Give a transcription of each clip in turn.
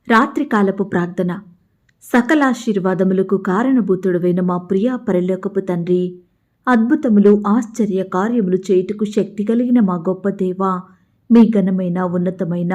రాత్రికాలపు ప్రార్థన. సకలాశీర్వాదములకు కారణభూతుడవైన మా ప్రియ పరలోకపు తండ్రి, అద్భుతములు ఆశ్చర్య కార్యములు చేయుటకు శక్తి కలిగిన మా గొప్ప దేవా, మీ ఘనమైన ఉన్నతమైన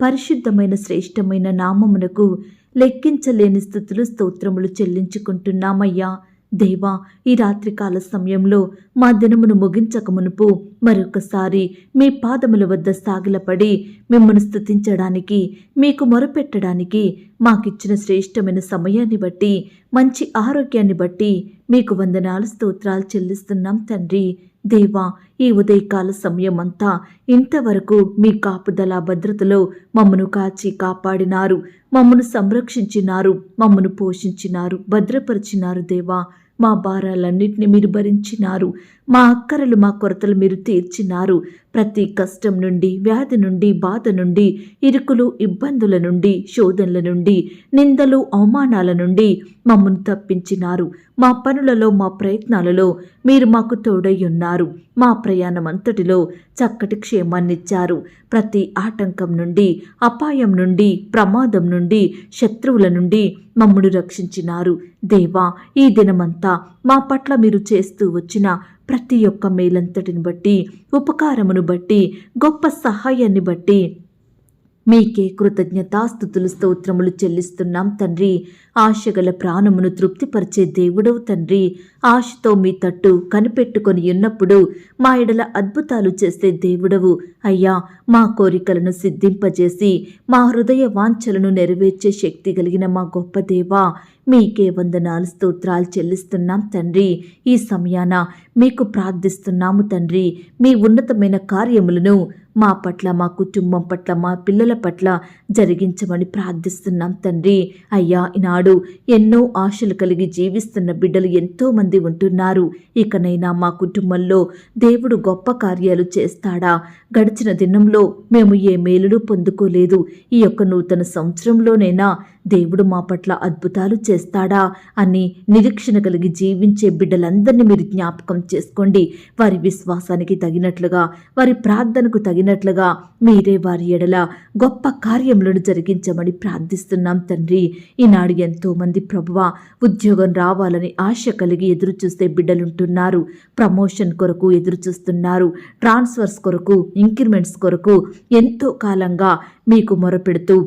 పరిశుద్ధమైన శ్రేష్టమైన నామమునకు లెక్కించలేని స్థుతులు స్తోత్రములు చెల్లించుకుంటున్నామయ్యా. దేవా, ఈ రాత్రికాల సమయంలో మా దినమును ముగించక మునుపు మరొకసారి మీ పాదముల వద్ద సాగిలపడి మిమ్మల్ని స్తుతించడానికి, మీకు మొరపెట్టడానికి మాకిచ్చిన శ్రేష్టమైన సమయాన్ని బట్టి, మంచి ఆరోగ్యాన్ని బట్టి మీకు వందనాలు స్తోత్రాలు చెల్లిస్తున్నాం తండ్రి. దేవా, ఈ ఉదయకాల సమయం అంతా ఇంతవరకు మీ కాపుదల భద్రతలో మమ్మను కాచి కాపాడినారు, మమ్మను సంరక్షించినారు, మమ్మను పోషించినారు, భద్రపరిచినారు. దేవా, మా భారాలన్నింటినీ మీరు భరించినారు, మా అక్కరలు మా కొరతలు మీరు తీర్చినారు. ప్రతి కష్టం నుండి, వ్యాధి నుండి, బాధ నుండి, ఇరుకులు ఇబ్బందుల నుండి, శోధనల నుండి, నిందలు అవమానాల నుండి మమ్మను తప్పించినారు. మా పనులలో మా ప్రయత్నాలలో మీరు మాకు తోడై ఉన్నారు. మా ప్రయాణం అంతటిలో చక్కటి క్షేమాన్నిచ్చారు. ప్రతి ఆటంకం నుండి, అపాయం నుండి, ప్రమాదం నుండి, శత్రువుల నుండి మమ్మను రక్షించినారు. దేవా, ఈ దినమంతా మా పట్ల మీరు చేస్తూ వచ్చిన ప్రతి ఒక్క మేలంతటిని బట్టి, ఉపకారమును బట్టి, గొప్ప సహాయాన్ని బట్టి మీకే కృతజ్ఞతాస్తుతులు స్తోత్రములు చెల్లిస్తున్నాం తండ్రి. ఆశగల ప్రాణమును తృప్తిపరిచే దేవుడవు తండ్రి. ఆశతో మీ తట్టు కనిపెట్టుకొని ఉన్నప్పుడు మా ఎడల అద్భుతాలు చేసే దేవుడవు అయ్యా. మా కోరికలను సిద్ధింపజేసి మా హృదయ వాంఛలను నెరవేర్చే శక్తి కలిగిన మా గొప్ప దేవా, మీకే వందనాలు స్తోత్రాలు చెల్లిస్తున్నాం తండ్రి. ఈ సమయాన మీకు ప్రార్థిస్తున్నాము తండ్రి. మీ ఉన్నతమైన కార్యములను మా పట్ల, మా కుటుంబం పట్ల, మా పిల్లల పట్ల జరిగించమని ప్రార్థిస్తున్నాం తండ్రి. అయ్యా, ఈనాడు ఎన్నో ఆశలు కలిగి జీవిస్తున్న బిడ్డలు ఎంతో మంది ఉంటున్నారు. ఇకనైనా మా కుటుంబంలో దేవుడు గొప్ప కార్యాలు చేస్తాడా? గడిచిన దినంలో మేము ఏ మేలును పొందుకోలేదు. ఈ యొక్క నూతన సంవత్సరంలోనైనా దేవుడు మా పట్ల అద్భుతాలు చేస్తాడా అని నిరీక్షణ కలిగి జీవించే బిడ్డలందరినీ మీరు జ్ఞాపకం చేసుకోండి. వారి విశ్వాసానికి తగినట్లుగా, వారి ప్రార్థనకు తగినట్లుగా మీరే వారి ఎడల గొప్ప కార్యములను జరిగించమని ప్రార్థిస్తున్నాం తండ్రి. ఈనాడు ఎంతో మంది ప్రభువా, ఉద్యోగం రావాలని ఆశ కలిగి ఎదురు చూస్తే బిడ్డలుంటున్నారు. ప్రమోషన్ కొరకు ఎదురు చూస్తున్నారు. ట్రాన్స్ఫర్స్ కొరకు, ఇంక్రిమెంట్స్ కొరకు ఎంతో కాలంగా మీకు మొరపెడుతూ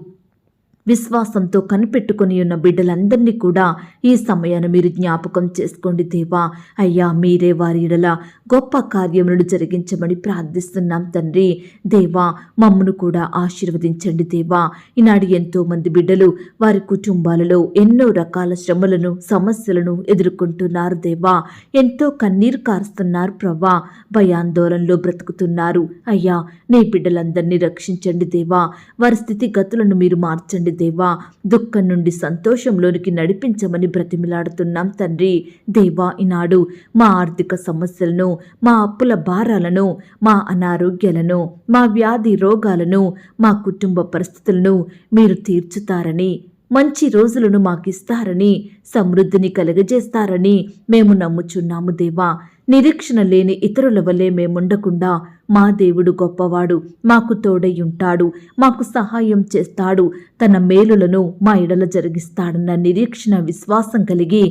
విశ్వాసంతో కనిపెట్టుకుని ఉన్న బిడ్డలందరినీ కూడా ఈ సమయాన్ని మీరు జ్ఞాపకం చేసుకోండి దేవా. అయ్యా, మీరే వారి ఎడల గొప్ప కార్యములను జరిగించమని ప్రార్థిస్తున్నాం తండ్రి. దేవా, మమ్మను కూడా ఆశీర్వదించండి దేవా. ఈనాడు ఎంతో మంది బిడ్డలు వారి కుటుంబాలలో ఎన్నో రకాల శ్రమలను, సమస్యలను ఎదుర్కొంటున్నారు దేవా. ఎంతో కన్నీరు కారుస్తున్నారు ప్రభా. భయాందోళనలో బ్రతుకుతున్నారు. అయ్యా, నీ బిడ్డలందరినీ రక్షించండి దేవా. వారి స్థితిగతులను మీరు మార్చండి దేవా. దుఃఖం నుండి సంతోషంలోనికి నడిపించమని బ్రతిమిలాడుతున్నాం తండ్రి. దేవా, ఈనాడు మా ఆర్థిక సమస్యలను, మా అప్పుల భారాలను, మా అనారోగ్యాలను, మా వ్యాధి రోగాలను, మా కుటుంబ పరిస్థితులను మీరు తీర్చుతారని, మంచి రోజులను మాకిస్తారని, సమృద్ధిని కలుగజేస్తారని మేము నమ్ముచున్నాము దేవా. నిరీక్షణ లేని ఇతరుల వల్లే మేముండకుండా మా దేవుడు గొప్పవాడు, మాకు తోడై ఉంటాడు, మాకు సహాయం చేస్తాడు, తన మేలులను మా ఎడల జరిగిస్తాడన్న నిరీక్షణ, విశ్వాసం కలిగి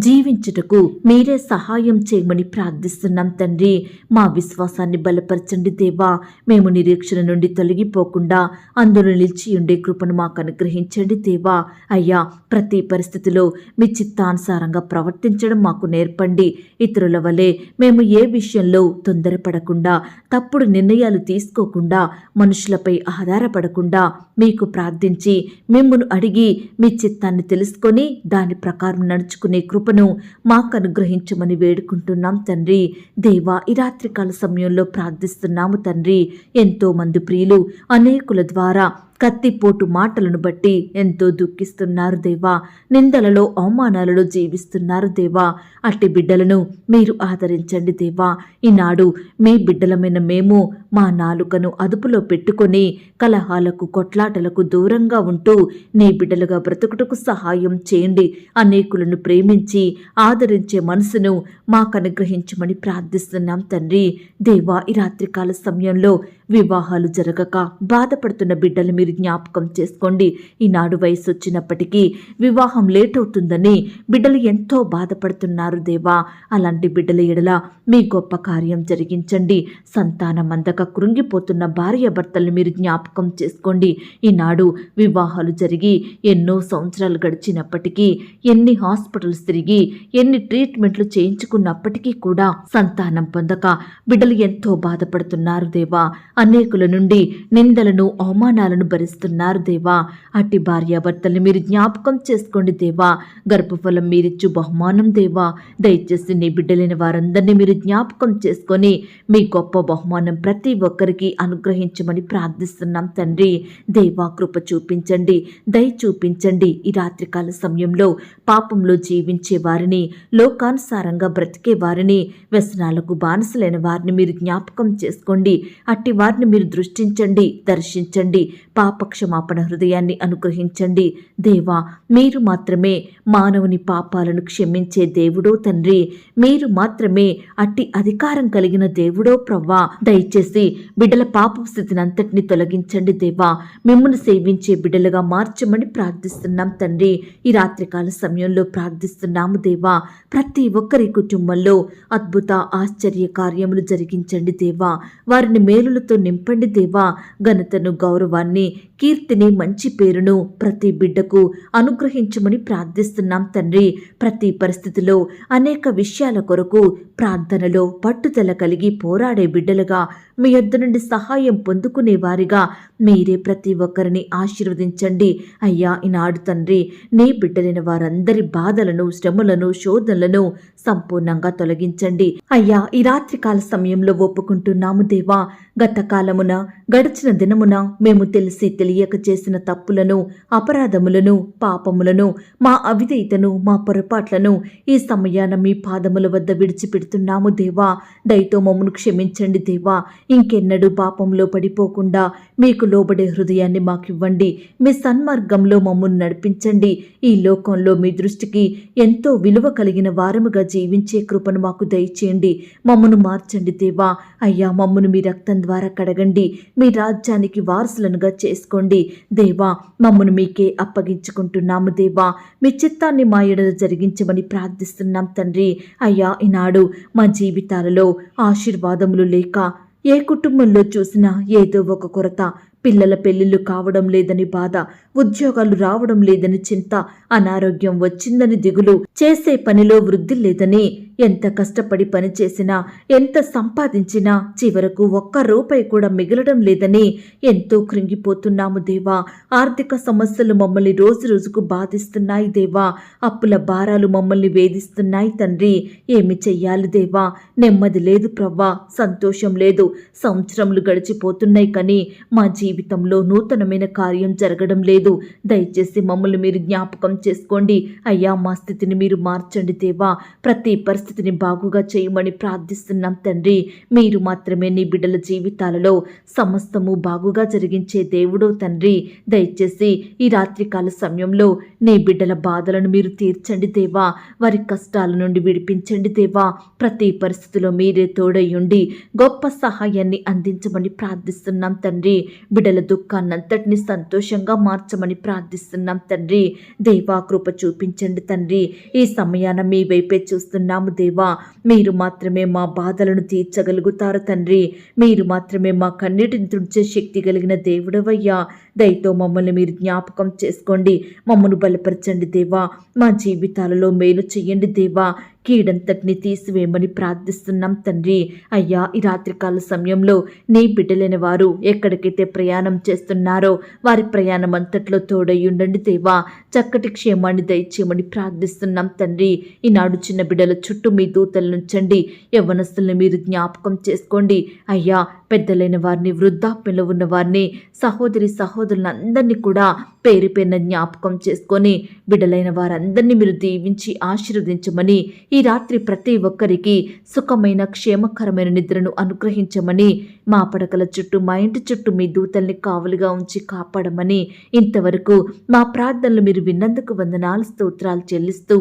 జీవించుటకు మీరే సహాయం చేయమని ప్రార్థిస్తున్నాం తండ్రి. మా విశ్వాసాన్ని బలపరచండి దేవా. మేము నిరీక్షణ నుండి తొలగిపోకుండా అందులో నిలిచి ఉండే కృపను మాకు అనుగ్రహించండి దేవా. అయ్యా, ప్రతి పరిస్థితిలో మీ చిత్తానుసారంగా ప్రవర్తించడం మాకు నేర్పండి. ఇతరుల వలె మేము ఏ విషయంలో తొందరపడకుండా, తప్పుడు నిర్ణయాలు తీసుకోకుండా, మనుషులపై ఆధారపడకుండా మీకు ప్రార్థించి, మిమ్మును అడిగి మీ చిత్తాన్ని తెలుసుకొని దాని ప్రకారం నడుచుకునే కృపను మాకు అనుగ్రహించమని వేడుకుంటున్నాం తండ్రి. దేవా, ఈ రాత్రికాల సమయంలో ప్రార్థిస్తున్నాము తండ్రి. ఎంతో మంది ప్రియులు అనేకుల ద్వారా కత్తిపోటు మాటలను బట్టి ఎంతో దుఃఖిస్తున్నారు దేవా. నిందలలో, అవమానాలలో జీవిస్తున్నారు దేవా. అట్టి బిడ్డలను మీరు ఆదరించండి దేవా. ఈనాడు మీ బిడ్డలమైన మేము మా నాలుకను అదుపులో పెట్టుకొని కలహాలకు, కొట్లాటలకు దూరంగా ఉంటూ నీ బిడ్డలుగా బ్రతుకుటకు సహాయం చేయండి. అనేకులను ప్రేమించి ఆదరించే మనసును మాకు అనుగ్రహించమని ప్రార్థిస్తున్నాం తండ్రి. దేవా, ఈ రాత్రికాల సమయంలో వివాహాలు జరగక బాధపడుతున్న బిడ్డలు మీరు జ్ఞాపకం చేసుకోండి. ఈనాడు వయసు వచ్చినప్పటికీ వివాహం లేట్ అవుతుందని బిడ్డలు ఎంతో బాధపడుతున్నారు దేవా. అలాంటి బిడ్డల ఎడల మీ గొప్ప కార్యం జరిగించండి. సంతానం అందక కృంగిపోతున్న భార్యాభర్తలను మీరు జ్ఞాపకం చేసుకోండి. ఈనాడు వివాహాలు జరిగి ఎన్నో సంవత్సరాలు గడిచినప్పటికీ, ఎన్ని హాస్పిటల్స్ తిరిగి ఎన్ని ట్రీట్మెంట్లు చేయించుకున్నప్పటికీ కూడా సంతానం పొందక బిడ్డలు ఎంతో బాధపడుతున్నారు దేవా. అనేకుల నుండి నిందలను అవమానాలను భరిస్తున్నారు దేవా. అట్టి భార్యాభర్తల్ని మీరు జ్ఞాపకం చేసుకోండి దేవా. గర్భఫలం మీరిచ్చు బహుమానం దేవా. దయచేసి నీ బిడ్డలైన వారందరినీ మీరు జ్ఞాపకం చేసుకొని మీ గొప్ప బహుమానం ప్రతి ఒక్కరికి అనుగ్రహించమని ప్రార్థిస్తున్నాం తండ్రి. దేవా కృప చూపించండి, దయ చూపించండి. ఈ రాత్రికాల సమయంలో పాపంలో జీవించే వారిని, లోకానుసారంగా బ్రతికే వారిని, వ్యసనాలకు బానిసలైన వారిని మీరు జ్ఞాపకం చేసుకోండి. అట్టి వారిని మీరు దృష్టించండి, దర్శించండి. పాపక్షమాపణ హృదయాన్ని అనుగ్రహించండి దేవా. మీరు మాత్రమే మానవుని పాపాలను క్షమించే దేవుడో తండ్రి. మీరు మాత్రమే అట్టి అధికారం కలిగిన దేవుడో ప్రవ్వా. దయచేసి బిడ్డల పాప స్థితిని అంతటిని తొలగించండి దేవా. మిమ్మల్ని సేవించే బిడ్డలుగా మార్చమని ప్రార్థిస్తున్నాం తండ్రి. ఈ రాత్రికాల సమయంలో ప్రార్థిస్తున్నాము దేవా. ప్రతి ఒక్కరి కుటుంబంలో అద్భుత ఆశ్చర్య కార్యములు జరిగించండి దేవా. వారిని మేలులతో నింపండి దేవా. ఘనతను, గౌరవాన్ని, కీర్తిని, మంచి పేరును ప్రతి బిడ్డకు అనుగ్రహించమని ప్రార్థిస్తున్నాం తండ్రి. ప్రతి పరిస్థితిలో అనేక విషయాల కొరకు ప్రార్థనలో పట్టుదల కలిగి పోరాడే బిడ్డలుగా, మీ యొద్ద నుండి సహాయం పొందుకునే వారిగా మీరే ప్రతి ఒక్కరిని ఆశీర్వదించండి అయ్యా. ఈనాడు తండ్రి నీ బిడ్డలైన వారందరి బాధలను, శ్రమలను, శోధనలను సంపూర్ణంగా తొలగించండి అయ్యా. ఈ రాత్రికాల సమయంలో ఒప్పుకుంటున్నాము దేవా. గత కాలమున, గడిచిన దినమున మేము తెలిసి తెలియక చేసిన తప్పులను, అపరాధములను, పాపములను, మా అవిధేయతను, మా పొరపాట్లను ఈ సమయాన మీ పాదముల వద్ద విడిచిపెడుతున్నాము దేవా. దయతో మమ్మను క్షమించండి దేవా. ఇంకెన్నడూ పాపంలో పడిపోకుండా మీకు లోబడే హృదయాన్ని మాకివ్వండి. మీ సన్మార్గంలో మమ్మల్ని నడిపించండి. ఈ లోకంలో మీ దృష్టికి ఎంతో విలువ కలిగిన వారముగా జీవించే కృపను మాకు దయచేయండి. మమ్మను మార్చండి దేవా. అయ్యా మమ్మను మీ రక్తం ద్వారా కడగండి. మీ రాజ్యానికి వారసులనుగా చేసుకోండి దేవా. మమ్మను మీకే అప్పగించుకుంటున్నాము దేవా. మీ చిత్తాన్ని మా ఎడల జరిగించమని ప్రార్థిస్తున్నాం తండ్రి. అయ్యా ఈనాడు మా జీవితాలలో ఆశీర్వాదములు లేక ఏ కుటుంబంలో చూసినా ఏదో ఒక కొరత, పిల్లల పెళ్లిళ్ళు కావడం లేదని బాధ, ఉద్యోగాలు రావడం లేదని చింత, అనారోగ్యం వచ్చిందని దిగులు, చేసే పనిలో వృద్ధి లేదని, ఎంత కష్టపడి పని చేసినా, ఎంత సంపాదించినా చివరకు ఒక్క రూపాయి కూడా మిగలడం లేదని ఎంతో కృంగిపోతున్నాము దేవా. ఆర్థిక సమస్యలు మమ్మల్ని రోజు రోజుకు బాధిస్తున్నాయి దేవా. అప్పుల భారాలు మమ్మల్ని వేధిస్తున్నాయి తండ్రి. ఏమి చెయ్యాలి దేవా? నెమ్మది లేదు ప్రవ్వా, సంతోషం లేదు. సంవత్సరములు గడిచిపోతున్నాయి కానీ మా జీవితంలో నూతనమైన కార్యం జరగడం లేదు. దయచేసి మమ్మల్ని మీరు జ్ఞాపకం చేసుకోండి అయ్యా. మా స్థితిని మీరు మార్చండి దేవా. ప్రతి పరిస్థితిని బాగుగా చేయమని ప్రార్థిస్తున్నాం తండ్రి. మీరు మాత్రమే నీ బిడ్డల జీవితాలలో సమస్తము బాగుగా జరిగించే దేవుడో తండ్రి. దయచేసి ఈ రాత్రికాల సమయంలో నీ బిడ్డల బాధలను మీరు తీర్చండి దేవా. వారి కష్టాల నుండి విడిపించండి దేవా. ప్రతి పరిస్థితిలో మీరే తోడయ్యుండి గొప్ప సహాయాన్ని అందించమని ప్రార్థిస్తున్నాం తండ్రి. బిడ్డల దుఃఖాన్నంతటిని సంతోషంగా మార్చమని ప్రార్థిస్తున్నాం తండ్రి. దేవా కృప చూపించండి తండ్రి. ఈ సమయాన మీ వైపే చూస్తున్నాము దేవా. మీరు మాత్రమే మా బాధలను తీర్చగలుగుతారు తండ్రి. మీరు మాత్రమే మా కన్నీటిని తుడిచే శక్తి కలిగిన దేవుడవయ్యా. దయతో మమ్మల్ని మీరు జ్ఞాపకం చేసుకోండి. మమ్మను బలపరచండి దేవా. మా జీవితాలలో మేలు చెయ్యండి దేవా. కీడంతటిని తీసివేయమని ప్రార్థిస్తున్నాం తండ్రి. అయ్యా ఈ రాత్రికాల సమయంలో నీ బిడ్డలైన వారు ఎక్కడికైతే ప్రయాణం చేస్తున్నారో వారి ప్రయాణం అంతట్లో తోడయ్యుండండి దేవా. చక్కటి క్షేమాన్ని దయచేయమని ప్రార్థిస్తున్నాం తండ్రి. ఈనాడు చిన్న బిడ్డల చుట్టూ మీ దూతలు నుంచండి. యవ్వనస్తుల్ని మీరు జ్ఞాపకం చేసుకోండి అయ్యా. పెద్దలైన వారిని, వృద్ధాప్యంలో ఉన్న వారిని, సహోదరి సహోదరులందరినీ కూడా పేరు పేరున జ్ఞాపకం చేసుకొని బిడ్డలైన వారందరినీ మీరు దీవించి ఆశీర్వదించమని, ఈ రాత్రి ప్రతి ఒక్కరికి సుఖమైన క్షేమకరమైన నిద్రను అనుగ్రహించమని, మా పడకల చుట్టూ, మా ఇంటి చుట్టూ మీ దూతల్ని కావలిగా ఉంచి కాపాడమని, ఇంతవరకు మా ప్రార్థనలు మీరు విన్నందుకు వందనాలు స్తోత్రాలు చెల్లిస్తూ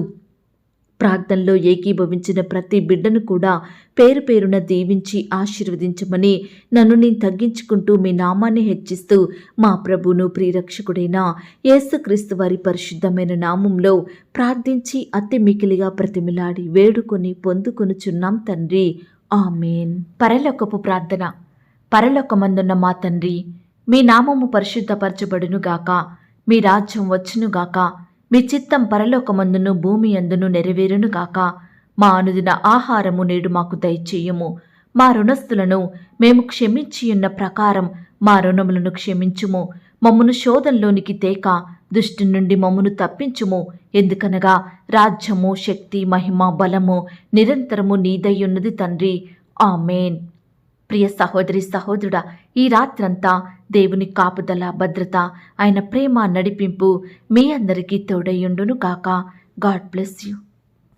ప్రార్థనలో ఏకీభవించిన ప్రతి బిడ్డను కూడా పేరు పేరున దీవించి ఆశీర్వదించమని నన్ను నేను తగ్గించుకుంటూ మీ నామాన్ని హెచ్చిస్తూ మా ప్రభువును ప్రియరక్షకుడైన యేసుక్రీస్తు వారి పరిశుద్ధమైన నామంలో ప్రార్థించి అతి మికిలిగా ప్రతిమిలాడి వేడుకొని పొందుకొనుచున్నాం తండ్రి. ఆమేన్. పరలోకపు ప్రార్థన. పరలోకమందున్న మా తండ్రి, మీ నామము పరిశుద్ధపరచబడునుగాక, మీ రాజ్యం వచ్చునుగాక, మీ చిత్తం పరలోకమందును భూమి అందును నెరవేరునుగాక. మా అనుదిన ఆహారము నేడు మాకు దయచేయుము. మా రుణస్థులను మేము క్షమించియున్న ప్రకారం మా రుణములను క్షమించుము. మమ్మను శోధంలోనికి తేక దుష్టు నుండి మమ్మను తప్పించుము. ఎందుకనగా రాజ్యము, శక్తి, మహిమ, బలము నిరంతరము నీదయ్యున్నది తండ్రి. ఆమేన్. ప్రియ సహోదరి సహోదరుడా, ఈ రాత్రంతా దేవుని కాపుదల, భద్రత, ఆయన ప్రేమ, నడిపింపు మీ అందరికీ తోడయ్యుండును గాక. God bless you.